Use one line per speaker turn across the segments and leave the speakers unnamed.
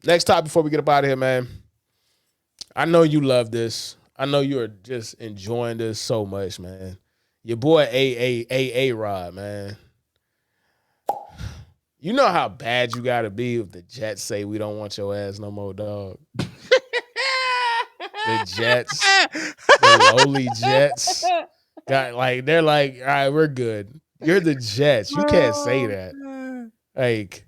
Next topic before we get up out of here, man. I know you love this. I know you are just enjoying this so much, man. Your boy A Rod, man. You know how bad you gotta be if the Jets say we don't want your ass no more, dog. The Jets, the lowly Jets, got like they're like, all right, we're good. You're the Jets. You can't say that. Like,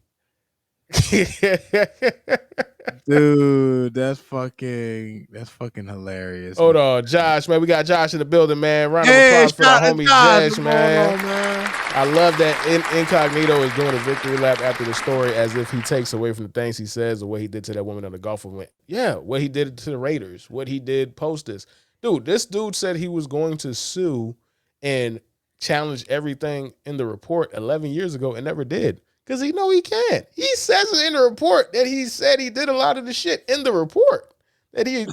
Dude, that's fucking hilarious, man.
hold on, Josh, man. We got Josh in the building, man. Round of
Hey,
applause for the
shout out
homie
Josh.
Jesh,
What's going
man.
on, man?
I love that Incognito is doing a victory lap after the story as if he takes away from the things he says or what he did to that woman on the golf event. Yeah, what he did to the Raiders, what he did post this. Dude, this dude said he was going to sue and challenge everything in the report 11 years ago and never did. Because he know he can't. He says it in the report that he said he did a lot of the shit in the report. That he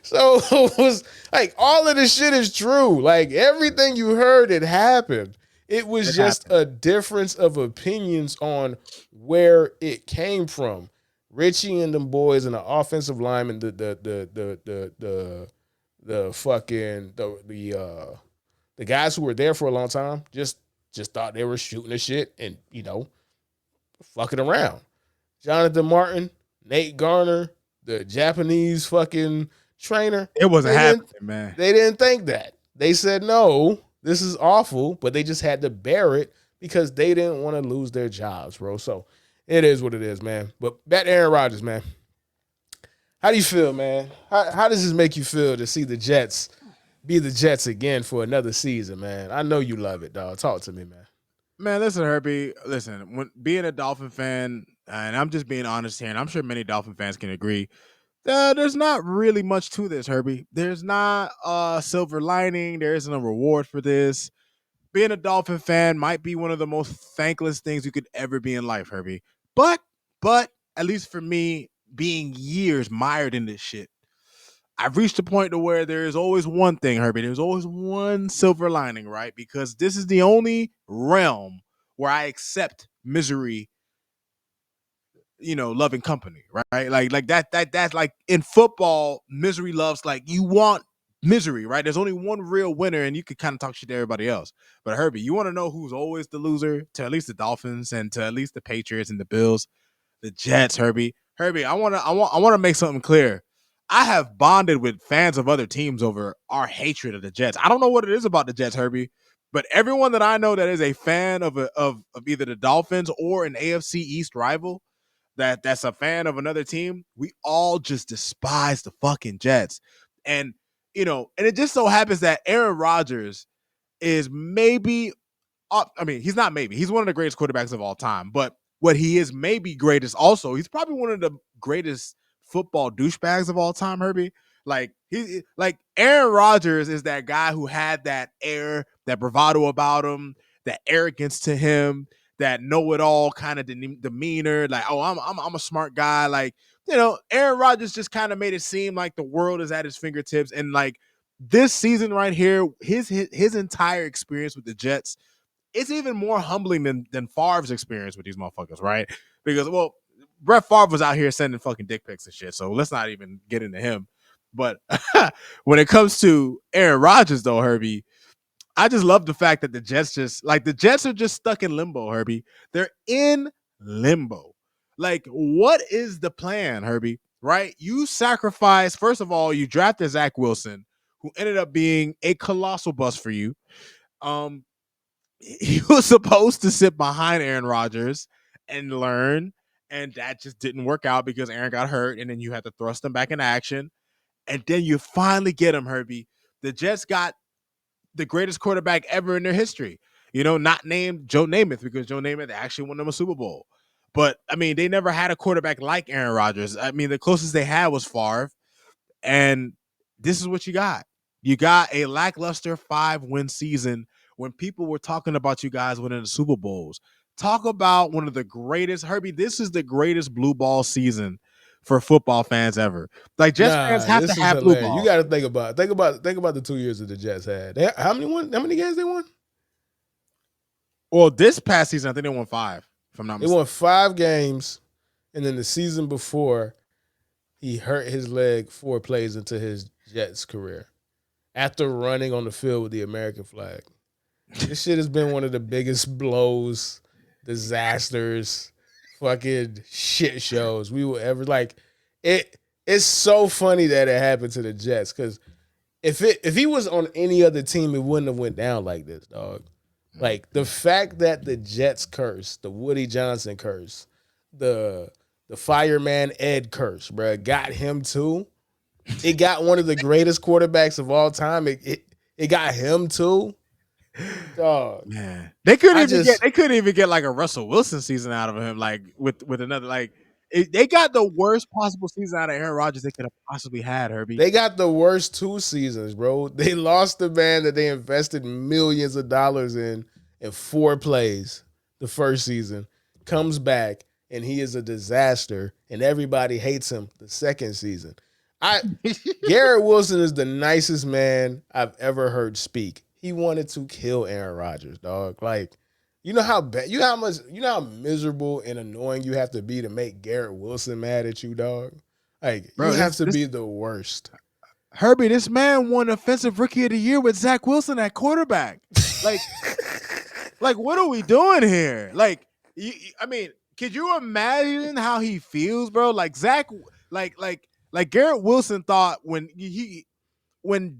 so it was like all of this shit is true. Like everything you heard, it happened. It was just a difference of opinions on where it came from. Richie and them boys and the offensive lineman, the guys who were there for a long time just thought they were shooting the shit and fucking around. Jonathan Martin, Nate Garner, the Japanese fucking trainer.
It wasn't happening, man.
They didn't think that. They said, no, this is awful, but they just had to bear it because they didn't want to lose their jobs, bro. So it is what it is, man. But back to Aaron Rodgers, man. How do you feel, man? How does this make you feel to see the Jets be the Jets again for another season, man? I know you love it, dog. Talk to me, man.
Man, listen, Herbie. Listen, when being a Dolphin fan, and I'm just being honest here, and I'm sure many Dolphin fans can agree, there's not really much to this, Herbie. There's not a silver lining. There isn't a reward for this. Being a Dolphin fan might be one of the most thankless things you could ever be in life, Herbie. But at least for me, being years mired in this shit, I've reached a point to where there is always one thing, Herbie. There's always one silver lining, right? Because this is the only realm where I accept misery, loving company, right? Like that's like in football, misery loves, like, you want misery, right? There's only one real winner, and you could kind of talk shit to everybody else. But Herbie, you want to know who's always the loser to at least the Dolphins and to at least the Patriots and the Bills? The Jets, Herbie. Herbie, I want to make something clear. I have bonded with fans of other teams over our hatred of the Jets. I don't know what it is about the Jets, Herbie, but everyone that I know that is a fan of either the Dolphins or an AFC East rival that's a fan of another team, we all just despise the fucking Jets. And and it just so happens that Aaron Rodgers is maybe he's not maybe. He's one of the greatest quarterbacks of all time, but what he is maybe greatest also, he's probably one of the greatest football douchebags of all time, Herbie. Like Aaron Rodgers is that guy who had that air, that bravado about him, that arrogance to him, that know-it-all kind of demeanor. Like, oh, I'm a smart guy. Like, Aaron Rodgers just kind of made it seem like the world is at his fingertips. And like this season right here, his entire experience with the Jets, it's even more humbling than Favre's experience with these motherfuckers, right? Because, well, Brett Favre was out here sending fucking dick pics and shit, so let's not even get into him. But when it comes to Aaron Rodgers, though, Herbie, I just love the fact that the Jets are just stuck in limbo, Herbie. They're in limbo. Like, what is the plan, Herbie? Right? You sacrifice, first of all, you drafted Zach Wilson, who ended up being a colossal bust for you. He was supposed to sit behind Aaron Rodgers and learn, and that just didn't work out because Aaron got hurt, and then you had to thrust him back in action. And then you finally get him, Herbie. The Jets got the greatest quarterback ever in their history. Not named Joe Namath, because Joe Namath actually won them a Super Bowl. But, they never had a quarterback like Aaron Rodgers. The closest they had was Favre. And this is what you got. You got a lackluster 5-win season when people were talking about you guys winning the Super Bowls. Talk about one of the greatest, Herbie, this is the greatest blue ball season for football fans ever. Like, Jets fans have to have blue ball.
You got to think about the 2 years that the Jets had. How many games they won?
Well, this past season, I think they won 5. if I'm not
They
mistaken.
won 5 games, and then the season before, he hurt his leg 4 plays into his Jets career after running on the field with the American flag. This shit has been one of the biggest blows, disasters, fucking shit shows we will ever like. It. It's so funny that it happened to the Jets because if he was on any other team, it wouldn't have went down like this, dog. Like the fact that the Jets curse, the Woody Johnson curse, the fireman Ed curse, bro, got him too. It got one of the greatest quarterbacks of all time. It got him too. Dog.
Man, they couldn't
I
even get
just
like a Russell Wilson season out of him, like with another they got the worst possible season out of Aaron Rodgers they could have possibly had. Herbie,
they got the worst 2 seasons, bro. They lost the man that they invested millions of dollars in 4 plays the first season. Comes back and he is a disaster and everybody hates him the second season. Garrett Wilson is the nicest man I've ever heard speak. He wanted to kill Aaron Rodgers, dog. Like, you know how bad, you know how miserable and annoying you have to be to make Garrett Wilson mad at you, dog. Like, you
bro,
have to
this
be the worst.
Herbie, this man won Offensive Rookie of the Year with Zach Wilson at quarterback. Like, like what are we doing here? Like, I mean, could you imagine how he feels, bro? Like Zach, like Garrett Wilson thought when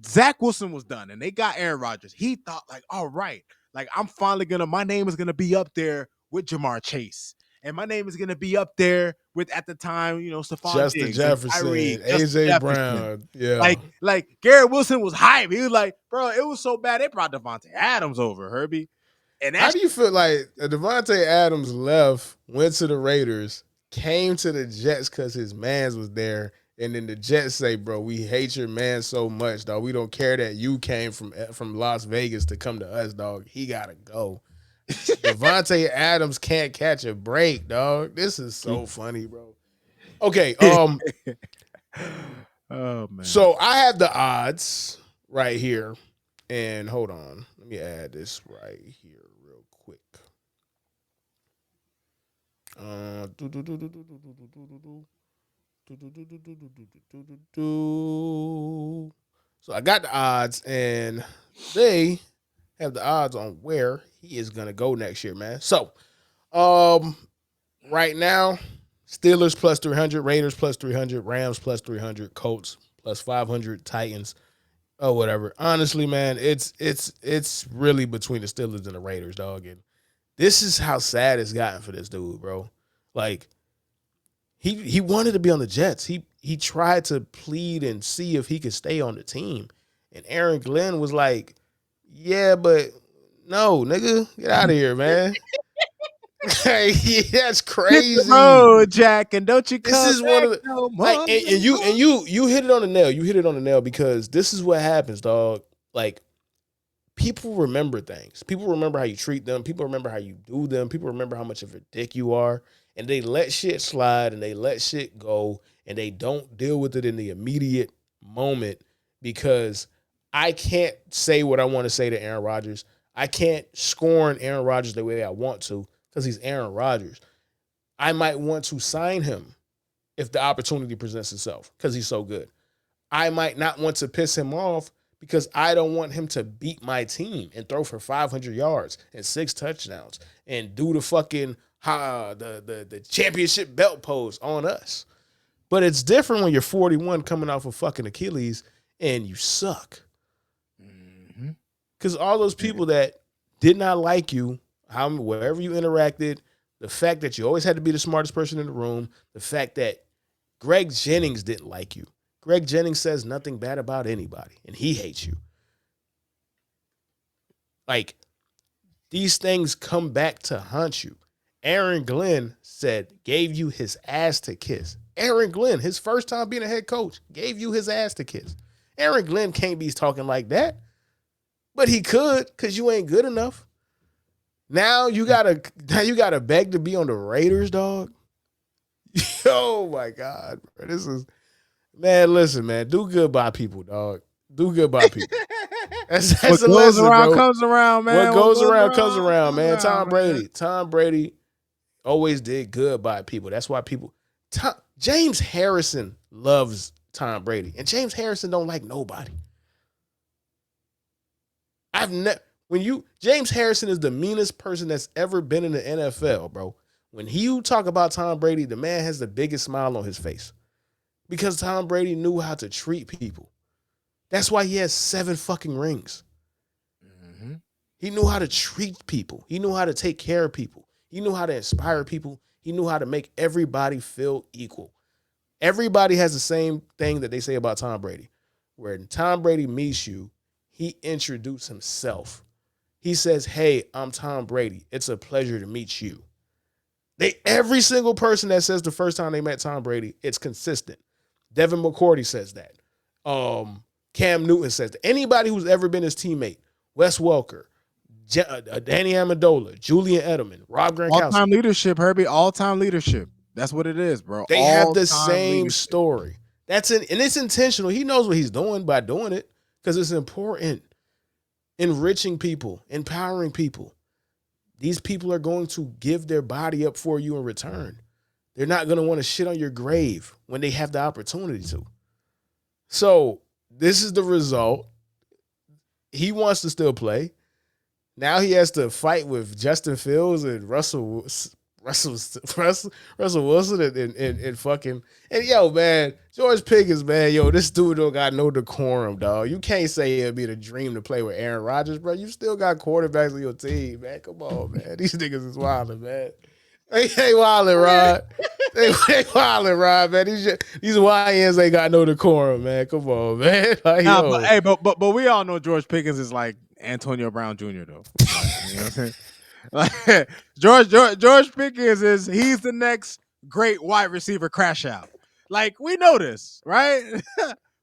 Zach Wilson was done and they got Aaron Rodgers, he thought like, all right, like I'm finally my name is gonna be up there with Jamar Chase. And my name is gonna be up there with at the time, Stephon
Justin
Diggs and
Jefferson,
Tyreek, Justin
AJ
Jefferson.
Brown. Yeah.
Like Garrett Wilson was hype. He was like, bro, it was so bad they brought Devontae Adams over, Herbie. And
How
that's
do you feel like Devontae Adams left, went to the Raiders, came to the Jets because his mans was there, and then the Jets say, "Bro, we hate your man so much, dog. We don't care that you came from Las Vegas to come to us, dog. He gotta go." Devontae Adams can't catch a break, dog. This is so funny, bro. Okay,
oh man.
so I have the odds right here, and hold on, let me add this right here real quick. So I got the odds, and they have the odds on where he is gonna go next year, man. So, right now, Steelers plus 300, Raiders plus 300, Rams plus 300, Colts plus 500, Titans, oh whatever. Honestly, man, it's really between the Steelers and the Raiders, dog. And this is how sad it's gotten for this dude, bro. Like he wanted to be on the Jets. He tried to plead and see if he could stay on the team. And Aaron Glenn was like, "Yeah, but no, nigga, get out of here, man." That's crazy.
Hit the road, Jack, and don't you come
This is
back
one of the
no
like,
more.
and you hit it on the nail. You hit it on the nail because this is what happens, dog. Like people remember things. People remember how you treat them. People remember how you do them. People remember how much of a dick you are, and they let shit slide and they let shit go and they don't deal with it in the immediate moment because I can't say what I want to say to Aaron Rodgers. I can't scorn Aaron Rodgers the way I want to because he's Aaron Rodgers. I might want to sign him if the opportunity presents itself because he's so good. I might not want to piss him off because I don't want him to beat my team and throw for 500 yards and 6 touchdowns and do the fucking the championship belt pose on us. But it's different when you're 41 coming off of fucking Achilles and you suck. Because all those people that did not like you, wherever you interacted, the fact that you always had to be the smartest person in the room, the fact that Greg Jennings didn't like you. Greg Jennings says nothing bad about anybody, and he hates you. Like, these things come back to haunt you. Aaron Glenn gave you his ass to kiss. Aaron Glenn, his first time being a head coach, gave you his ass to kiss. Aaron Glenn can't be talking like that, but he could because you ain't good enough. Now you gotta beg to be on the Raiders, dog. Oh my God, bro. This is man. Listen, man. Do good by people, dog. Do good by people. That's
What
a
goes
lesson,
around
bro.
comes around, man.
What goes around comes around, man. Tom
man.
Brady. always did good by people. That's why James Harrison loves Tom Brady, and James Harrison don't like nobody. James Harrison is the meanest person that's ever been in the NFL, bro. When you talk about Tom Brady, the man has the biggest smile on his face because Tom Brady knew how to treat people. That's why he has 7 fucking rings.
Mm-hmm.
He knew how to treat people. He knew how to take care of people. He knew how to inspire people. He knew how to make everybody feel equal. Everybody has the same thing that they say about Tom Brady. When Tom Brady meets you, he introduced himself. He says, "Hey, I'm Tom Brady. It's a pleasure to meet you." Every single person that says the first time they met Tom Brady, it's consistent. Devin McCourty says that. Cam Newton says that. Anybody who's ever been his teammate, Wes Welker, Danny Amendola, Julian Edelman, Rob Gronkowski.
All-time leadership, Herbie. All-time leadership. That's what it is, bro.
They have the same story. And it's intentional. He knows what he's doing by doing it because it's important. Enriching people, empowering people. These people are going to give their body up for you in return. They're not going to want to shit on your grave when they have the opportunity to. So this is the result. He wants to still play. Now he has to fight with Justin Fields and Russell Wilson and fucking and yo, man, George Pickens, man, yo, this dude don't got no decorum, dog. You can't say it'd be the dream to play with Aaron Rodgers, bro. You still got quarterbacks on your team, man. Come on, man. These niggas is wilding, man. They wilding, Rod. They wilding, Rod, man. These YNs ain't got no decorum, man. Come on, man. Like,
but we all know George Pickens is like Antonio Brown Jr. though. Like, you know what I'm saying? Like George Pickens he's the next great wide receiver crash out. Like we know this, right?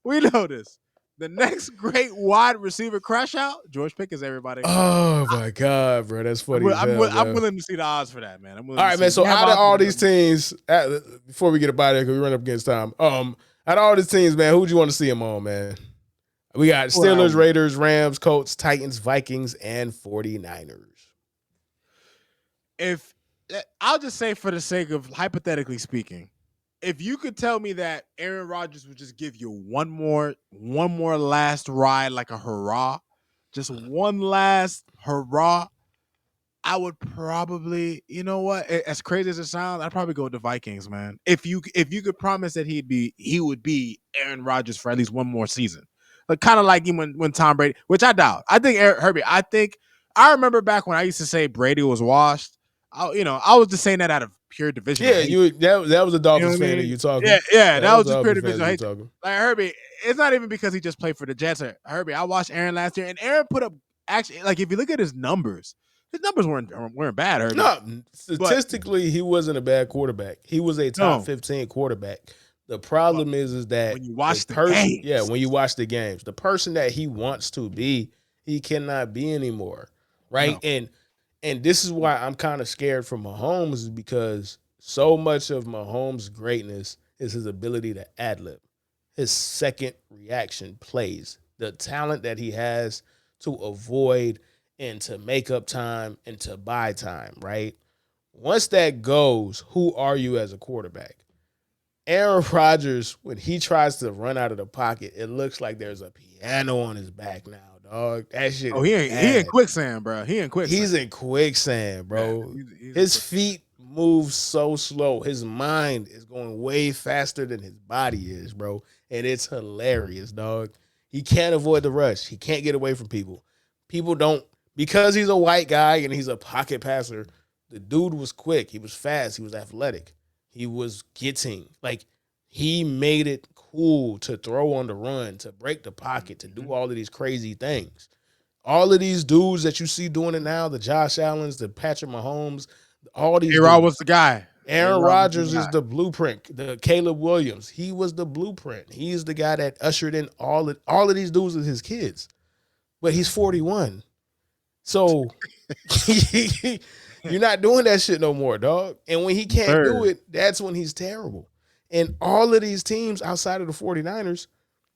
We know this. The next great wide receiver crash out, George Pickens, everybody.
Oh my God, bro, that's funny.
I'm willing to see the odds for that, man.
All right, man. So out of all these teams, before we get up out of here, because we run up against time. Out of all these teams, man, who would you want to see them on, man? We got Steelers, Raiders, Rams, Colts, Titans, Vikings, and 49ers.
If I'll just say for the sake of hypothetically speaking, if you could tell me that Aaron Rodgers would just give you one more last ride, like a hurrah, just one last hurrah, I would probably, you know what? As crazy as it sounds, I'd probably go with the Vikings, man. If you could promise that he would be Aaron Rodgers for at least one more season, like kind of like him when Tom Brady, which I doubt. I think Herbie. I remember back when I used to say Brady was washed. I was just saying that out of pure division.
Yeah, that was a Dolphins fan that you talking.
Yeah, that was just pure division. Like Herbie, it's not even because he just played for the Jets. Herbie, I watched Aaron last year, and Aaron put up actually, like if you look at his numbers weren't bad. Herbie.
No, statistically, he wasn't a bad quarterback. He was a top 15 quarterback. The problem is that
when you watch the games,
when you watch the games, the person that he wants to be, he cannot be anymore, right? No. And this is why I'm kind of scared for Mahomes, is because so much of Mahomes' greatness is his ability to ad-lib, his second reaction plays, the talent that he has to avoid and to make up time and to buy time, right? Once that goes, who are you as a quarterback? Aaron Rodgers, when he tries to run out of the pocket, it looks like there's a piano on his back now. Dog, that shit.
Oh, he in quicksand, bro. He's
in quicksand, bro. Yeah, his feet move so slow. His mind is going way faster than his body is, bro. And it's hilarious, dog. He can't avoid the rush. He can't get away from people. People don't, because he's a white guy and he's a pocket passer. The dude was quick. He was fast. He was athletic. He was he made it cool to throw on the run, to break the pocket, to do all of these crazy things. All of these dudes that you see doing it now, the Josh Allens, the Patrick Mahomes, all these dudes.
A-Rod was the guy.
Aaron Rodgers is the blueprint. The Caleb Williams, he was the blueprint. He's the guy that ushered in all of these dudes as his kids. But he's 41. So you're not doing that shit no more, dog. And when he can't do it, that's when he's terrible. And all of these teams outside of the 49ers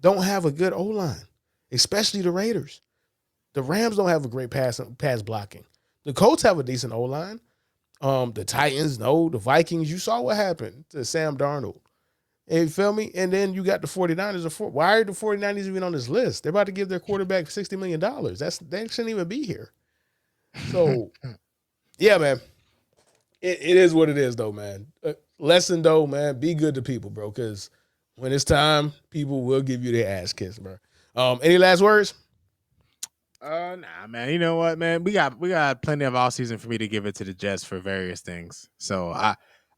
don't have a good O-line, especially the Raiders. The Rams don't have a great pass blocking. The Colts have a decent O-line. The Titans, no. The Vikings, you saw what happened to Sam Darnold. You feel me? And then you got the 49ers. Why are the 49ers even on this list? They're about to give their quarterback $60 million. They shouldn't even be here. So, yeah, man. It is what it is, though, man. Lesson, though, man, be good to people, bro, because when it's time, people will give you their ass kissed, bro. Any last words?
Nah, man. You know what, man? We got plenty of all season for me to give it to the Jets for various things. So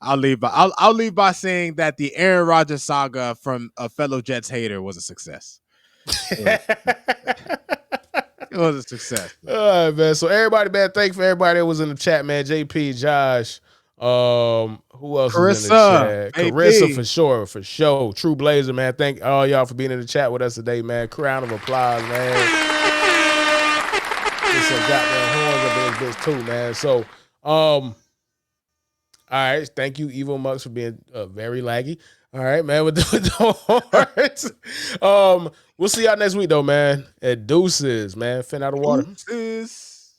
I'll leave by saying that the Aaron Rodgers saga from a fellow Jets hater was a success. It was a success.
All right, man. So everybody, man, thanks for everybody that was in the chat, man. JP, Josh, who else is in the chat? Carissa, for sure. True Blazer, man. Thank all y'all for being in the chat with us today, man. Round of applause, man. Get some goddamn horns up in this bitch too, man. So, all right. Thank you, Evo Mux, for being very laggy. All right, man. With the horns. We'll see y'all next week, though, man. At Deuces, man. Fin out of water.
Deuces.